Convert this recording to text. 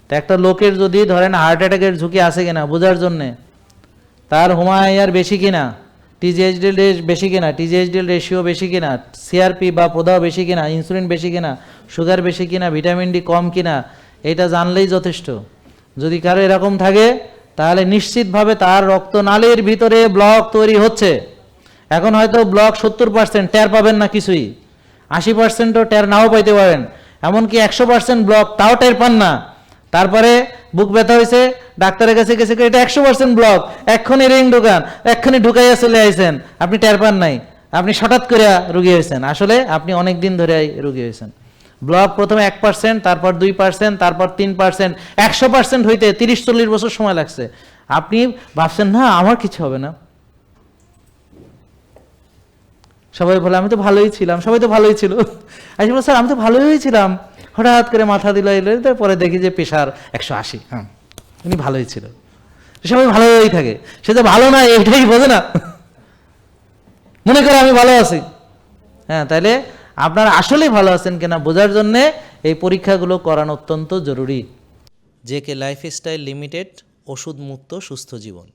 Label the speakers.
Speaker 1: তো একটা লোকের যদি ধরেন হার্ট অ্যাটাকের ঝুঁকি আছে কিনা বোঝার জন্যে, তার হোমায়ার বেশি কিনা, টিজিএইচডিএল বেশি কিনা, টিজিএইচডিএল রেশিও বেশি কিনা, সিআরপি বা প্রদাহ বেশি কিনা, ইনসুলিন বেশি কিনা, সুগার বেশি কিনা, ভিটামিন ডি কম কিনা, এটা জানলেই যথেষ্ট। যদি কারো এরকম থাকে তাহলে নিশ্চিতভাবে তার রক্তনালীর ভিতরে ব্লক তৈরি হচ্ছে। এখন হয়তো ব্লক 70% টের পাবেন না কিছুই, 80%ও টের নাও পাইতে পারেন, এমনকি 100% ব্লক তাও টের পান না। তারপরে বুক ব্যথা হয়েছে, ডাক্তারের কাছে গেছে, এটা 100% ব্লক, এক্ষুনি রিং ঢুকান, এক্ষুনি ঢুকাইয়া চলে আইছেন, আপনি টের পান নাই, আপনি হঠাৎ করে রুগী হয়েছেন। আসলে আপনি অনেক দিন ধরে রুগী হয়েছেন। ব্লক প্রথমে 1%, তারপর 2%, তারপর 3%, 100% হইতে 30-40 বছর সময় লাগছে। আপনি ভাবছেন না আমার কিছু হবে না, সবাই বলে আমি তো ভালোই ছিলাম, সবাই তো ভালোই ছিল। আমি বললাম স্যার আমি তো ভালোই ছিলাম, হঠাৎ করে মাথা দিল, তারপরে দেখি যে প্রেশার 180। হ্যাঁ, উনি ভালোই ছিল। সবাই ভালোই থাকে, সে তো ভালো না এইটাই বোঝে না, মনে করে আমি ভালো আছি। হ্যাঁ, তাইলে আপনারা আসলেই ভালো আছেন কিনা বোঝার জন্যে এই পরীক্ষাগুলো করানো অত্যন্ত জরুরি। জেকে লাইফস্টাইল লিমিটেড, ওষুধ মুক্ত সুস্থ জীবন।